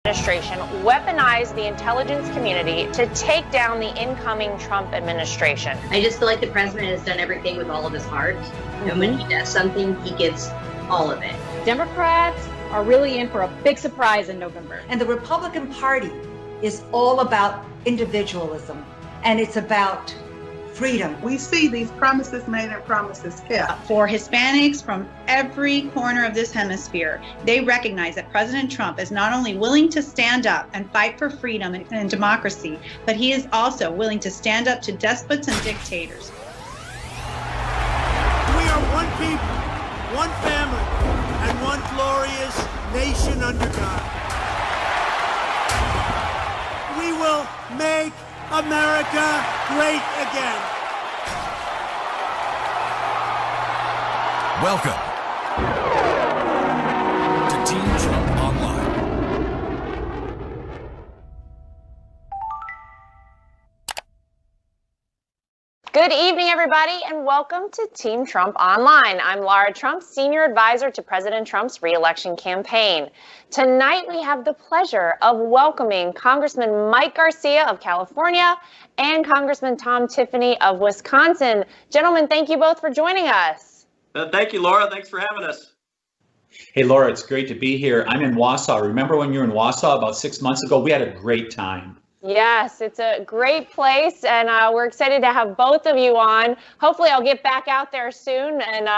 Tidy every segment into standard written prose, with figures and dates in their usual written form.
administration weaponized the intelligence community to take down the incoming Trump administration. I just feel like the president has done everything with all of his heart. And when he does something, he gets all of it. Democrats are really in for a big surprise in November. And the Republican Party is all about individualism, and it's about freedom. We see these promises made and promises kept. For Hispanics from every corner of this hemisphere, they recognize that President Trump is not only willing to stand up and fight for freedom and democracy, but he is also willing to stand up to despots and dictators. We are one people, one family, and one glorious nation under God. We will make America great again. Welcome to Team Trump Online. Good evening, everybody, and welcome to Team Trump Online. I'm Lara Trump, Senior Advisor to President Trump's re-election campaign. Tonight, we have the pleasure of welcoming Congressman Mike Garcia of California and Congressman Tiffany of Wisconsin. Gentlemen, thank you both for joining us. Thank you, Laura. Thanks for having us. Hey, Laura, it's great to be here. I'm in Wausau. Remember when you were in Wausau about 6 months ago? We had a great time. Yes, it's a great place, and we're excited to have both of you on. Hopefully, I'll get back out there soon, and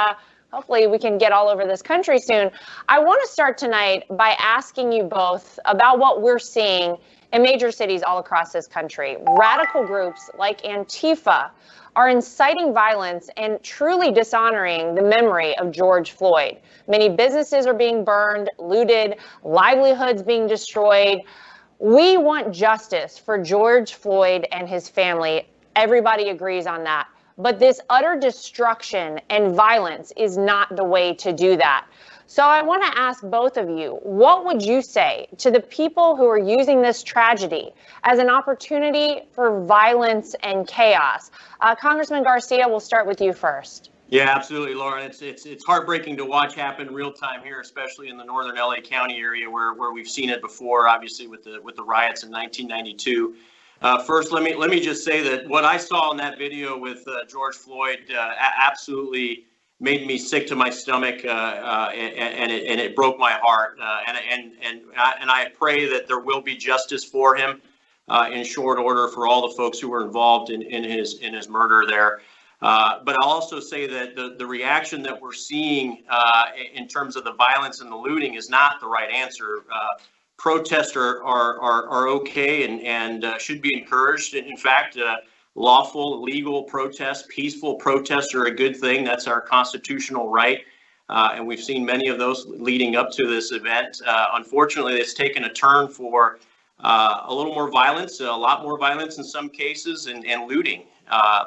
hopefully we can get all over this country soon. I want to start tonight by asking you both about what we're seeing in major cities all across this country. Radical groups like Antifa are inciting violence and truly dishonoring the memory of George Floyd. Many businesses are being burned, looted, livelihoods being destroyed. We want justice for George Floyd and his family. Everybody agrees on that. But this utter destruction and violence is not the way to do that. So I want to ask both of you, what would you say to the people who are using this tragedy as an opportunity for violence and chaos? Congressman Garcia, we'll start with you first. Yeah, absolutely, Laura. It's heartbreaking to watch happen in real time here, especially in the northern LA County area where we've seen it before, obviously with the riots in 1992. First, let me just say that what I saw in that video with George Floyd absolutely made me sick to my stomach, and it broke my heart. And I pray that there will be justice for him in short order for all the folks who were involved in his murder there. But I'll also say that the reaction that we're seeing in terms of the violence and the looting is not the right answer. Protests are okay and should be encouraged. In fact, lawful, legal protests, peaceful protests are a good thing. That's our constitutional right. And we've seen many of those leading up to this event. Unfortunately, it's taken a turn for a little more violence, a lot more violence in some cases, and looting.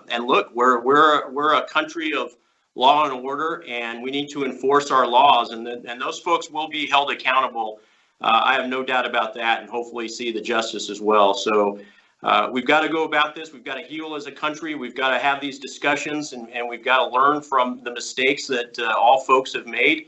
And look, we're a country of law and order, and we need to enforce our laws, and those folks will be held accountable. I have no doubt about that, and hopefully see the justice as well. So we've got to go about this. We've got to heal as a country. We've got to have these discussions, and we've got to learn from the mistakes that all folks have made,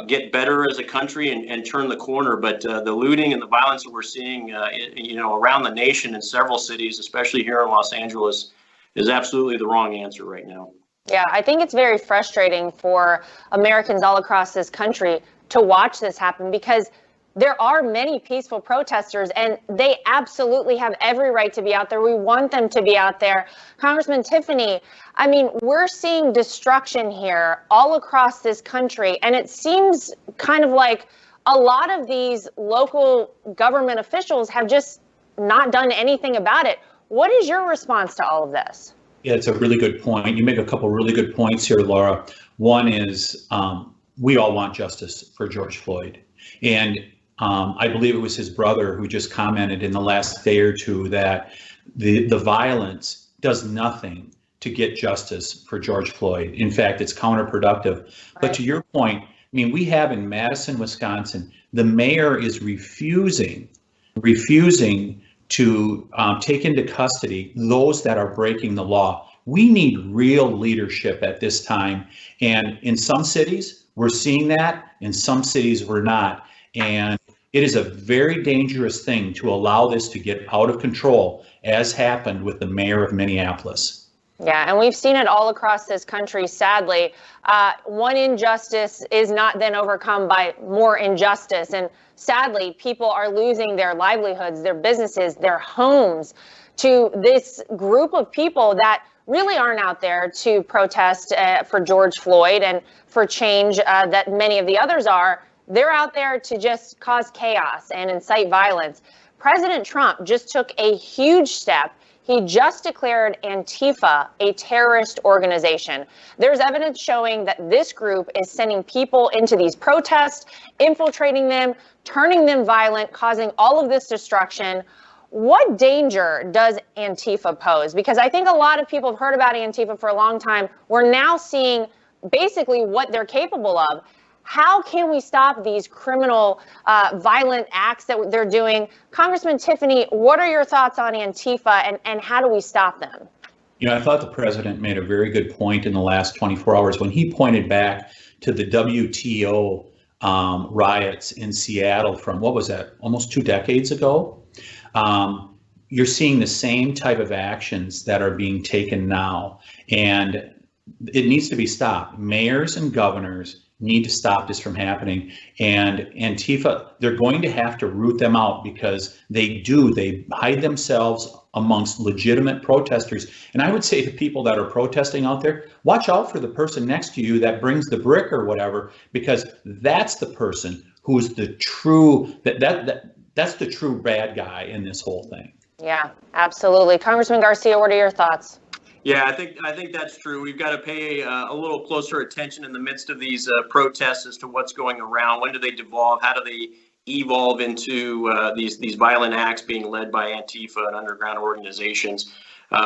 get better as a country, and turn the corner. But the looting and the violence that we're seeing, around the nation in several cities, especially here in Los Angeles, is absolutely the wrong answer right now. Yeah, I think it's very frustrating for Americans all across this country to watch this happen, because there are many peaceful protesters and they absolutely have every right to be out there. We want them to be out there. Congressman Tiffany, I mean, we're seeing destruction here all across this country, and it seems kind of like a lot of these local government officials have just not done anything about it. What is your response to all of this? Yeah, it's a really good point. You make a couple really good points here, Laura. One is we all want justice for George Floyd. And I believe it was his brother who just commented in the last day or two that the violence does nothing to get justice for George Floyd. In fact, it's counterproductive. Right. But to your point, I mean, we have in Madison, Wisconsin, the mayor is refusing to take into custody those that are breaking the law. We need real leadership at this time. And in some cities, we're seeing that. In some cities, we're not. And It is a very dangerous thing to allow this to get out of control, as happened with the mayor of Minneapolis. Yeah, and we've seen it all across this country, sadly. One injustice is not then overcome by more injustice. And sadly, people are losing their livelihoods, their businesses, their homes to this group of people that really aren't out there to protest for George Floyd and for change that many of the others are. They're out there to just cause chaos and incite violence. President Trump just took a huge step. He just declared Antifa a terrorist organization. There's evidence showing that this group is sending people into these protests, infiltrating them, turning them violent, causing all of this destruction. What danger does Antifa pose? Because I think a lot of people have heard about Antifa for a long time. We're now seeing basically what they're capable of. How can we stop these criminal, violent acts that they're doing? Congressman Tiffany, what are your thoughts on Antifa and how do we stop them? You know, I thought the president made a very good point in the last 24 hours when he pointed back to the WTO riots in Seattle from, what was that, almost 2 decades ago? You're seeing the same type of actions that are being taken now, and it needs to be stopped. Mayors and governors need to stop this from happening. And Antifa, they're going to have to root them out because they hide themselves amongst legitimate protesters. And I would say to people that are protesting out there, watch out for the person next to you that brings the brick or whatever, because that's the person who's the true, that's the true bad guy in this whole thing. Yeah, absolutely. Congressman Garcia, what are your thoughts? Yeah, I think that's true. We've got to pay a little closer attention in the midst of these protests as to what's going around. When do they devolve? How do they evolve into these violent acts being led by Antifa and underground organizations?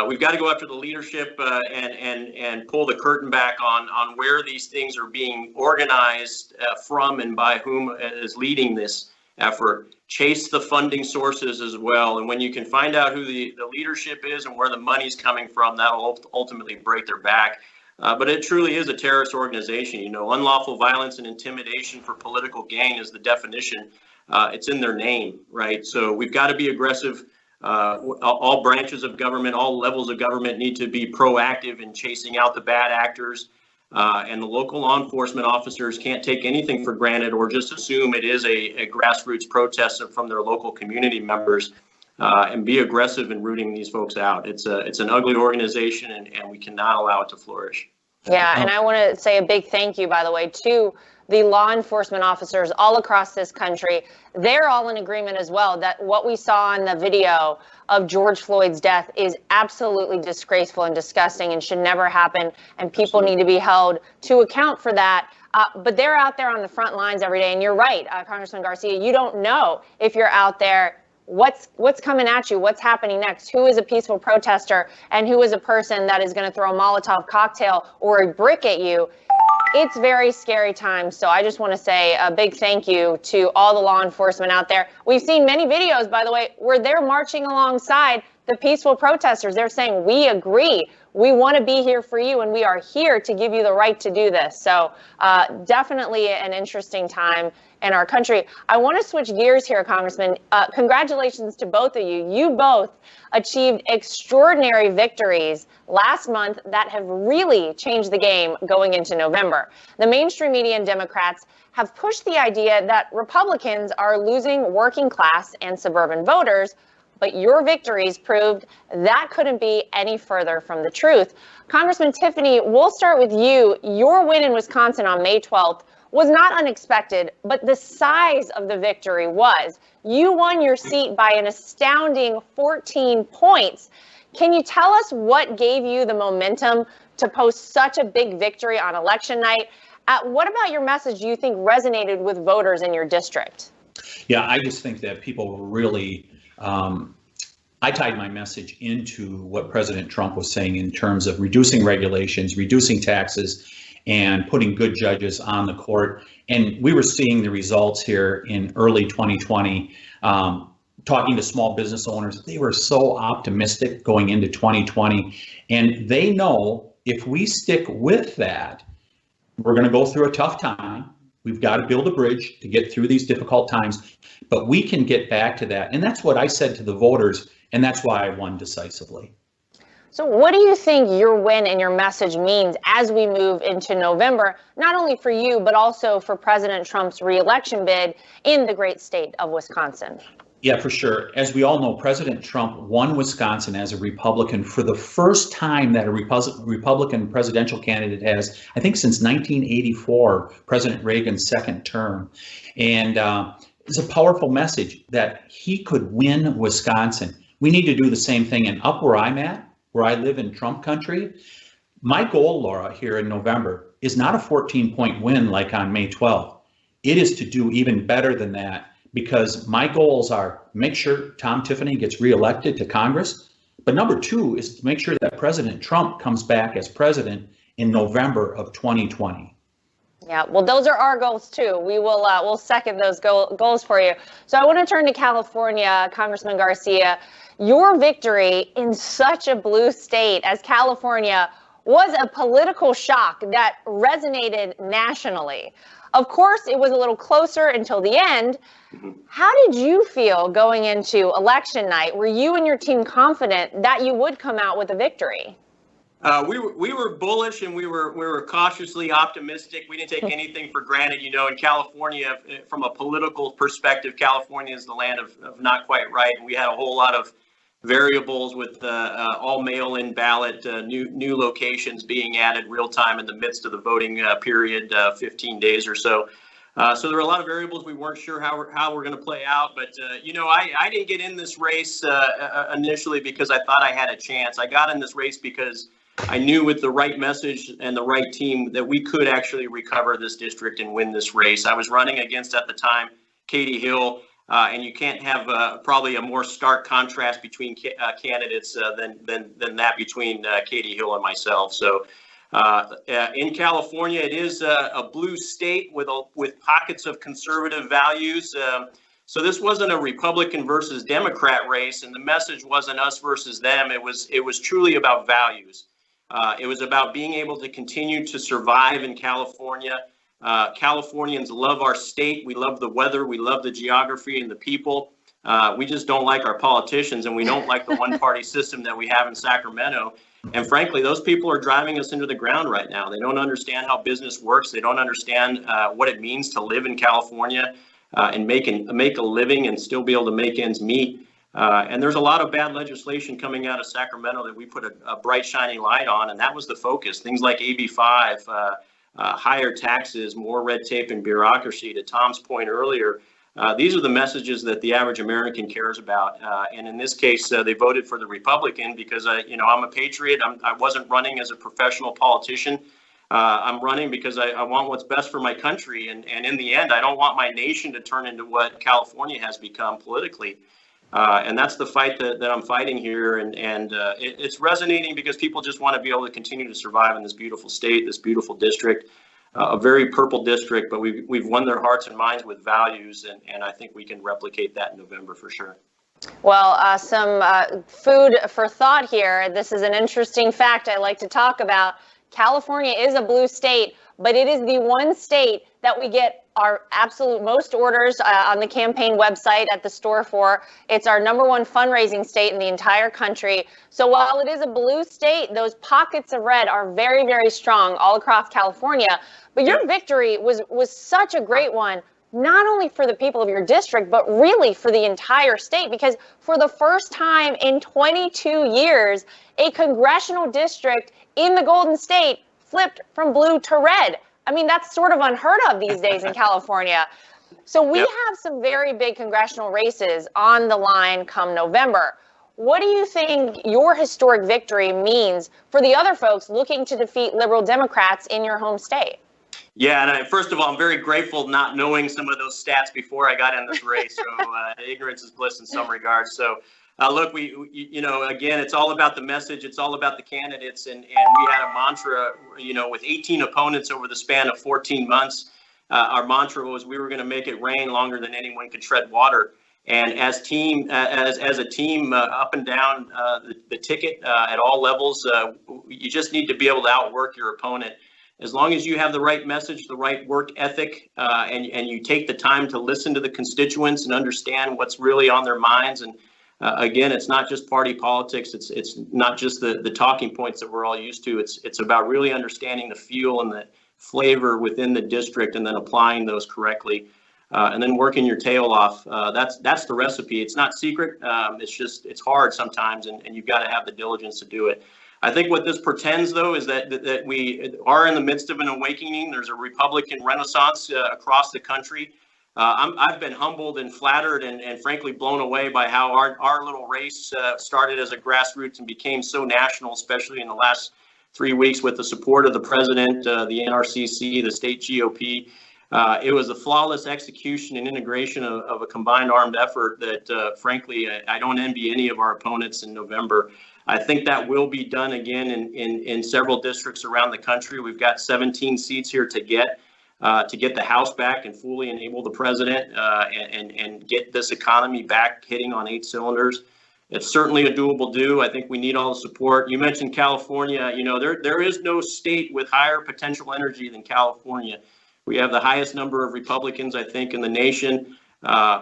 We've got to go after the leadership and pull the curtain back on where these things are being organized from and by whom is leading this effort. Chase the funding sources as well. And when you can find out who the leadership is and where the money's coming from, that'll ultimately break their back. But it truly is a terrorist organization. You know, unlawful violence and intimidation for political gain is the definition. It's in their name, right? So we've got to be aggressive. All branches of government, all levels of government need to be proactive in chasing out the bad actors. And the local law enforcement officers can't take anything for granted or just assume it is a grassroots protest from their local community members, and be aggressive in rooting these folks out. It's an ugly organization, and we cannot allow it to flourish. Yeah, and I want to say a big thank you, by the way, to the law enforcement officers all across this country. They're all in agreement as well that what we saw in the video of George Floyd's death is absolutely disgraceful and disgusting and should never happen. And people need to be held to account for that. But they're out there on the front lines every day. And you're right, Congressman Garcia, you don't know if you're out there what's coming at you, what's happening next, who is a peaceful protester and who is a person that is going to throw a Molotov cocktail or a brick at you. It's very scary times. So I just want to say a big thank you to all the law enforcement out there. We've seen many videos, by the way, where they're marching alongside the peaceful protesters. They're saying, we agree. We want to be here for you, and we are here to give you the right to do this. So definitely an interesting time in our country. I want to switch gears here, Congressman. Congratulations to both of you. You both achieved extraordinary victories last month that have really changed the game going into November. The mainstream media and Democrats have pushed the idea that Republicans are losing working class and suburban voters, but your victories proved that couldn't be any further from the truth. Congressman Tiffany, we'll start with you. Your win in Wisconsin on May 12th was not unexpected, but the size of the victory was. You won your seat by an astounding 14 points. Can you tell us what gave you the momentum to post such a big victory on election night? What about your message do you think resonated with voters in your district? Yeah, I just think that people were really, I tied my message into what President Trump was saying in terms of reducing regulations, reducing taxes, and putting good judges on the court. And we were seeing the results here in early 2020. Talking to small business owners, they were so optimistic going into 2020. And they know if we stick with that, we're going to go through a tough time. We've got to build a bridge to get through these difficult times, but we can get back to that. And that's what I said to the voters, and that's why I won decisively. So what do you think your win and your message means as we move into November, not only for you, but also for President Trump's reelection bid in the great state of Wisconsin? Yeah, for sure. As we all know, President Trump won Wisconsin as a Republican for the first time that a Republican presidential candidate has, I think, since 1984, President Reagan's second term. And it's a powerful message that he could win Wisconsin. We need to do the same thing. And up where I'm at, where I live in Trump country, my goal, Laura, here in November is not a 14-point win like on May 12th. It is to do even better than that, because my goals are make sure Tom Tiffany gets reelected to Congress. But number two is to make sure that President Trump comes back as president in November of 2020. Yeah, well, those are our goals too. We will we'll second those goals for you. So I want to turn to California, Congressman Garcia. Your victory in such a blue state as California was a political shock that resonated nationally. Of course, it was a little closer until the end. How did you feel going into election night? Were you and your team confident that you would come out with a victory? We were bullish, and we were cautiously optimistic. We didn't take anything for granted. You know, in California, from a political perspective, California is the land of not quite right. And we had a whole lot of variables with all mail-in ballot, new locations being added real time in the midst of the voting period, 15 days or so. So there were a lot of variables. We weren't sure how we're going to play out. But, you know, I didn't get in this race initially because I thought I had a chance. I got in this race because I knew with the right message and the right team that we could actually recover this district and win this race. I was running against, at the time, Katie Hill. And you can't have probably a more stark contrast between candidates than that between Katie Hill and myself. So in California, it is a blue state with pockets of conservative values. So this wasn't a Republican versus Democrat race, and the message wasn't us versus them. It was truly about values. It was about being able to continue to survive in California. Californians love our state. We love the weather. We love the geography and the people. We just don't like our politicians, and we don't like the one-party system that we have in Sacramento. And frankly, those people are driving us into the ground right now. They don't understand how business works. They don't understand what it means to live in California and make a living and still be able to make ends meet. And there's a lot of bad legislation coming out of Sacramento that we put a bright, shining light on, and that was the focus. Things like AB 5, higher taxes, more red tape and bureaucracy. To Tom's point earlier, these are the messages that the average American cares about. And in this case, they voted for the Republican because I'm a patriot. I wasn't running as a professional politician. I'm running because I want what's best for my country. And in the end, I don't want my nation to turn into what California has become politically. And that's the fight that I'm fighting here. And it's resonating because people just want to be able to continue to survive in this beautiful state, this beautiful district, a very purple district. But we've won their hearts and minds with values. And I think we can replicate that in November for sure. Well, some food for thought here. This is an interesting fact I like to talk about. California is a blue state, but it is the one state that we get our absolute most orders on the campaign website at the store for. It's our #1 fundraising state in the entire country. So while it is a blue state, those pockets of red are very, very strong all across California. But your victory was such a great one, not only for the people of your district, but really for the entire state, because for the first time in 22 years, a congressional district in the Golden State flipped from blue to red. I mean, that's sort of unheard of these days in California. So we have some very big congressional races on the line come November. What do you think your historic victory means for the other folks looking to defeat liberal Democrats in your home state? Yeah, and first of all, I'm very grateful not knowing some of those stats before I got in this race. So ignorance is bliss in some regards. So look, again, it's all about the message. It's all about the candidates. And we had a mantra, with 18 opponents over the span of 14 months. Our mantra was we were going to make it rain longer than anyone could tread water. And as a team, up and down the ticket at all levels, you just need to be able to outwork your opponent. as long as you have the right message, the right work ethic, and you take the time to listen to the constituents and understand what's really on their minds. And again, it's not just party politics. It's not just the talking points that we're all used to. It's about really understanding the feel and the flavor within the district, and then applying those correctly, and then working your tail off. That's the recipe. It's not secret. It's hard sometimes, and you've got to have the diligence to do it. I think what this portends, though, is that we are in the midst of an awakening. There's a Republican renaissance across the country. I've been humbled and flattered and frankly blown away by how our little race started as a grassroots and became so national, especially in the last 3 weeks with the support of the president, the NRCC, the state GOP. It was a flawless execution and integration of a combined armed effort that, frankly, I don't envy any of our opponents in November. I think that will be done again in several districts around the country. We've got 17 seats here to get the House back and fully enable the president and get this economy back hitting on 8 cylinders. It's certainly a doable do. I think we need all the support. You mentioned California. You know, there is no state with higher potential energy than California. We have the highest number of Republicans, I think, in the nation.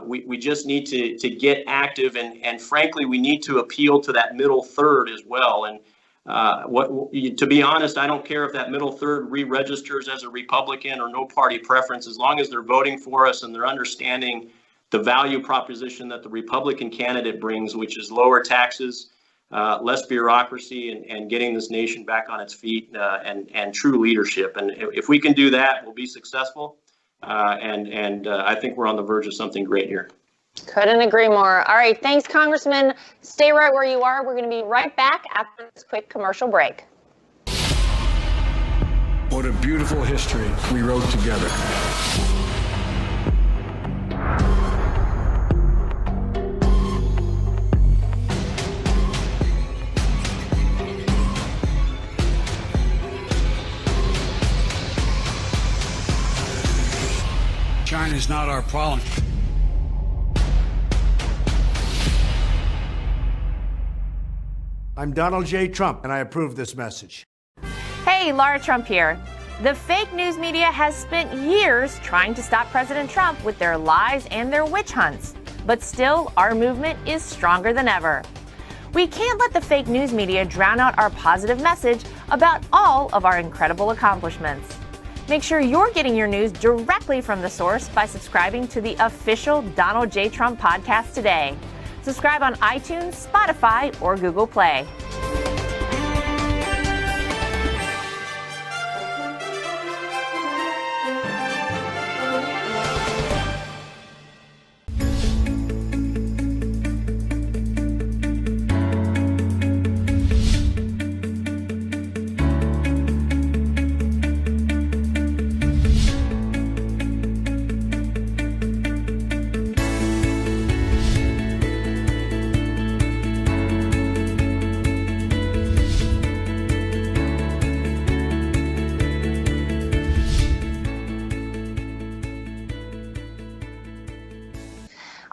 We just need to get active, and frankly, we need to appeal to that middle third as well. And to be honest, I don't care if that middle third re-registers as a Republican or no party preference, as long as they're voting for us and they're understanding the value proposition that the Republican candidate brings, which is lower taxes, less bureaucracy, and getting this nation back on its feet, and true leadership. And if we can do that, we'll be successful. And I think we're on the verge of something great here. Couldn't agree more. All right. Thanks, Congressman. Stay right where you are. We're going to be right back after this quick commercial break. What a beautiful history we wrote together. China is not our problem. I'm Donald J. Trump, and I approve this message. Hey, Lara Trump here. The fake news media has spent years trying to stop President Trump with their lies and their witch hunts. But still, our movement is stronger than ever. We can't let the fake news media drown out our positive message about all of our incredible accomplishments. Make sure you're getting your news directly from the source by subscribing to the official Donald J. Trump podcast today. Subscribe on iTunes, Spotify, or Google Play.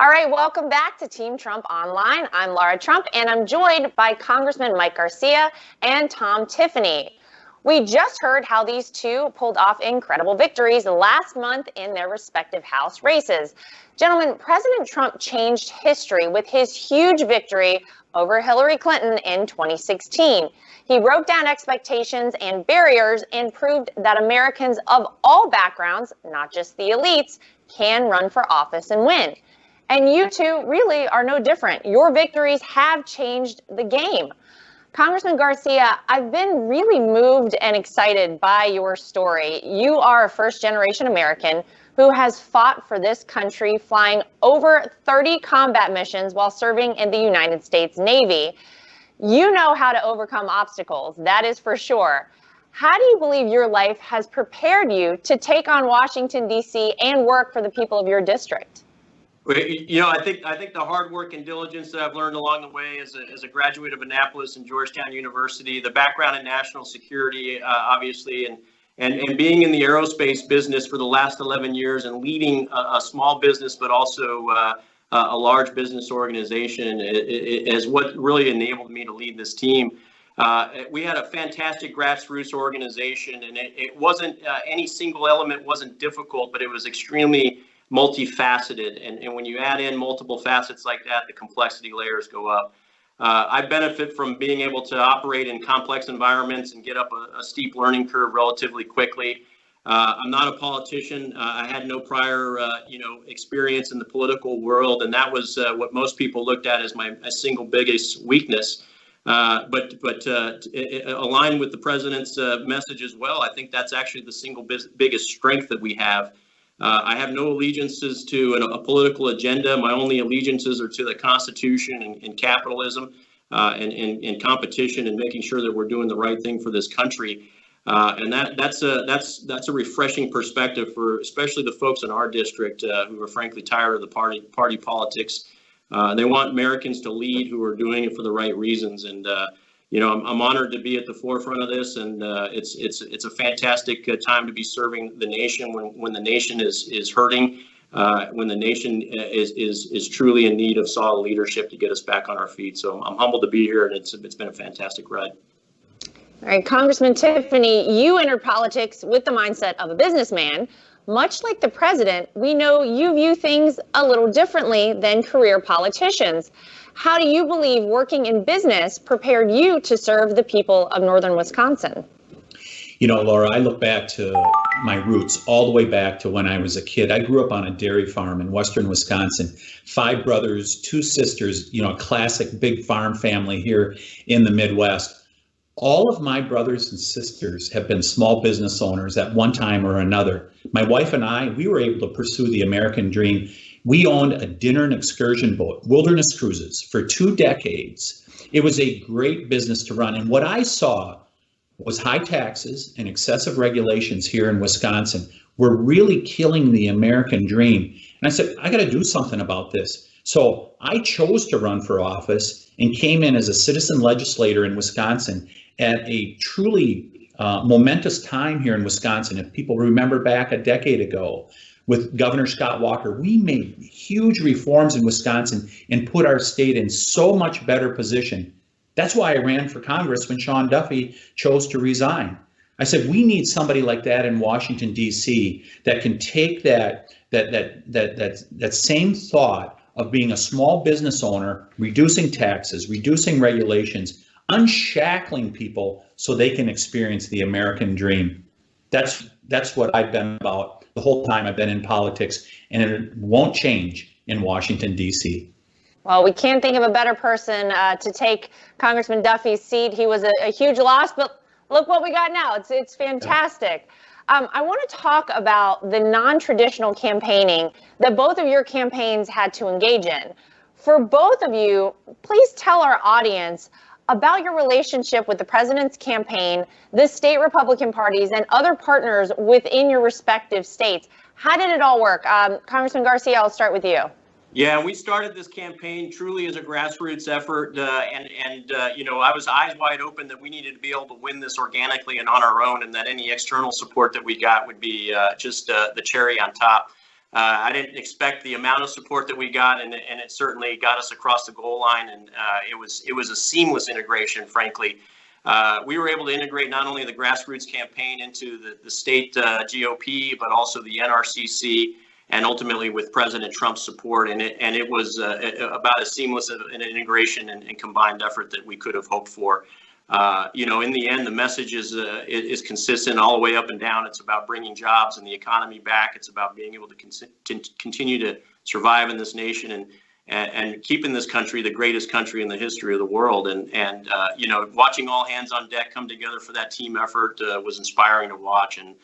All right, welcome back to Team Trump Online. I'm Lara Trump, and I'm joined by Congressman Mike Garcia and Tom Tiffany. We just heard how these two pulled off incredible victories last month in their respective House races. Gentlemen, President Trump changed history with his huge victory over Hillary Clinton in 2016. He broke down expectations and barriers and proved that Americans of all backgrounds, not just the elites, can run for office and win. And you two really are no different. Your victories have changed the game. Congressman Garcia, I've been really moved and excited by your story. You are a first-generation American who has fought for this country, flying over 30 combat missions while serving in the United States Navy. You know how to overcome obstacles, that is for sure. How do you believe your life has prepared you to take on Washington, D.C. and work for the people of your district? You know, I think the hard work and diligence that I've learned along the way as a graduate of Annapolis and Georgetown University, the background in national security, obviously, and being in the aerospace business for the last 11 years and leading a small business, but also a large business organization is what really enabled me to lead this team. We had a fantastic grassroots organization, and it wasn't any single element wasn't difficult, but it was extremely multifaceted. And when you add in multiple facets like that, the complexity layers go up. I benefit from being able to operate in complex environments and get up a steep learning curve relatively quickly. I'm not a politician. I had no prior, experience in the political world, and that was what most people looked at as my single biggest weakness. But aligned with the president's message as well, I think that's actually the single biggest strength that we have. I have no allegiances to a political agenda. My only allegiances are to the Constitution and capitalism and competition and making sure that we're doing the right thing for this country. And that's a refreshing perspective for especially the folks in our district who are frankly tired of the party politics. They want Americans to lead who are doing it for the right reasons. And I'm honored to be at the forefront of this, and it's a fantastic time to be serving the nation when the nation is hurting, when the nation is truly in need of solid leadership to get us back on our feet. So I'm humbled to be here, and it's been a fantastic ride. All right, Congressman Tiffany, you entered politics with the mindset of a businessman. Much like the president, we know you view things a little differently than career politicians. How do you believe working in business prepared you to serve the people of northern Wisconsin? Laura, I look back to my roots all the way back to when I was a kid. I grew up on a dairy farm in western Wisconsin. 5 brothers, 2 sisters, a classic big farm family here in the Midwest. All of my brothers and sisters have been small business owners at one time or another. My wife and I, we were able to pursue the American dream. We owned a dinner and excursion boat, Wilderness Cruises, for 2 decades. It was a great business to run. And what I saw was high taxes and excessive regulations here in Wisconsin were really killing the American dream. And I said, I got to do something about this. So I chose to run for office and came in as a citizen legislator in Wisconsin at a truly momentous time here in Wisconsin. If people remember back a decade ago with Governor Scott Walker, we made huge reforms in Wisconsin and put our state in so much better position. That's why I ran for Congress when Sean Duffy chose to resign. I said, we need somebody like that in Washington, D.C. that can take that same thought of being a small business owner, reducing taxes, reducing regulations, unshackling people so they can experience the American dream. That's what I've been about the whole time I've been in politics, and it won't change in Washington, D.C. Well, we can't think of a better person to take Congressman Duffy's seat. He was a huge loss, but look what we got now. It's fantastic. I want to talk about the non-traditional campaigning that both of your campaigns had to engage in. For both of you, please tell our audience about your relationship with the president's campaign, the state Republican parties, and other partners within your respective states. How did it all work? Congressman Garcia, I'll start with you. Yeah, we started this campaign truly as a grassroots effort, and I was eyes wide open that we needed to be able to win this organically and on our own, and that any external support that we got would be just the cherry on top. I didn't expect the amount of support that we got, and it certainly got us across the goal line, and it was a seamless integration, frankly. We were able to integrate not only the grassroots campaign into the state GOP, but also the NRCC, and ultimately with President Trump's support. And it was about as seamless an integration and combined effort that we could have hoped for. In the end, the message is consistent all the way up and down. It's about bringing jobs and the economy back. It's about being able to continue to survive in this nation and keeping this country the greatest country in the history of the world. And watching all hands on deck come together for that team effort was inspiring to watch. And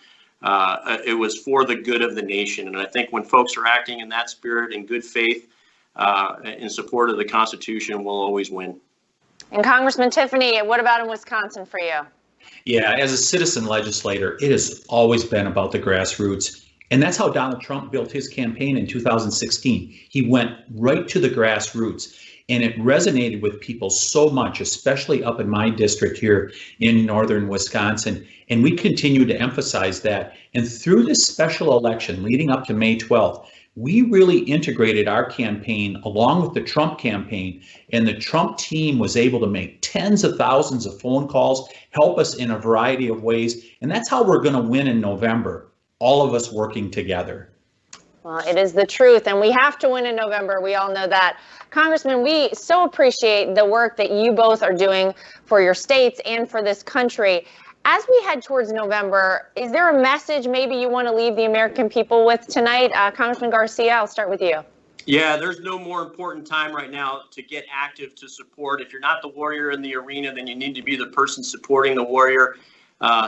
it was for the good of the nation. And I think when folks are acting in that spirit, in good faith, in support of the Constitution, we'll always win. And Congressman Tiffany, what about in Wisconsin for you? Yeah, as a citizen legislator, it has always been about the grassroots. And that's how Donald Trump built his campaign in 2016. He went right to the grassroots. And it resonated with people so much, especially up in my district here in northern Wisconsin. And we continue to emphasize that. And through this special election leading up to May 12th, we really integrated our campaign along with the Trump campaign, and the Trump team was able to make tens of thousands of phone calls, help us in a variety of ways. And that's how we're going to win in November, all of us working together. Well, it is the truth, and we have to win in November. We all know that. Congressman, we so appreciate the work that you both are doing for your states and for this country. As we head towards November, is there a message maybe you want to leave the American people with tonight? Congressman Garcia, I'll start with you. Yeah, there's no more important time right now to get active, to support. If you're not the warrior in the arena, then you need to be the person supporting the warrior,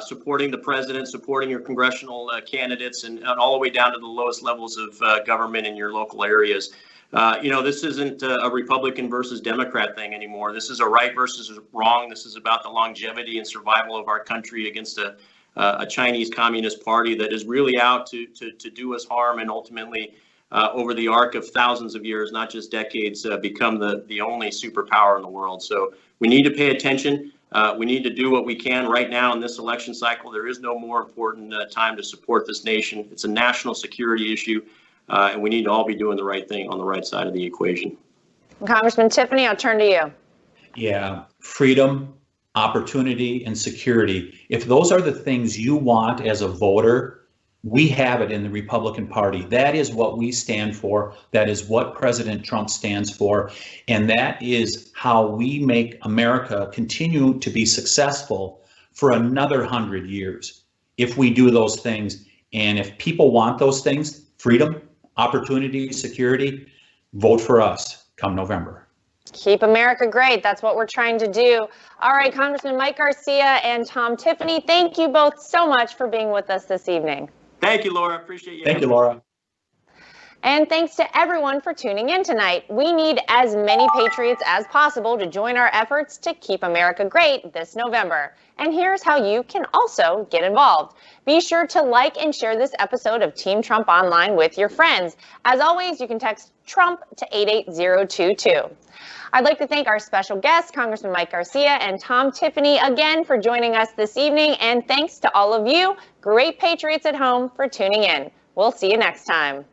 supporting the president, supporting your congressional candidates, and all the way down to the lowest levels of government in your local areas. This isn't a Republican versus Democrat thing anymore. This is a right versus wrong. This is about the longevity and survival of our country against a Chinese Communist Party that is really out to do us harm and ultimately, over the arc of thousands of years, not just decades, become the only superpower in the world. So we need to pay attention. We need to do what we can right now in this election cycle. There is no more important time to support this nation. It's a national security issue. And we need to all be doing the right thing on the right side of the equation. Congressman Tiffany, I'll turn to you. Yeah, freedom, opportunity, and security. If those are the things you want as a voter, we have it in the Republican Party. That is what we stand for. That is what President Trump stands for. And that is how we make America continue to be successful for another 100 years. If we do those things, and if people want those things, freedom, opportunity, security, vote for us come November. Keep America great. That's what we're trying to do. All right, Congressman Mike Garcia and Tom Tiffany, thank you both so much for being with us this evening. Thank you, Laura. Appreciate you. Thank you, Laura. And thanks to everyone for tuning in tonight. We need as many patriots as possible to join our efforts to keep America great this November. And here's how you can also get involved. Be sure to like and share this episode of Team Trump Online with your friends. As always, you can text Trump to 88022. I'd like to thank our special guests, Congressman Mike Garcia and Tom Tiffany, again for joining us this evening. And thanks to all of you, great patriots at home, for tuning in. We'll see you next time.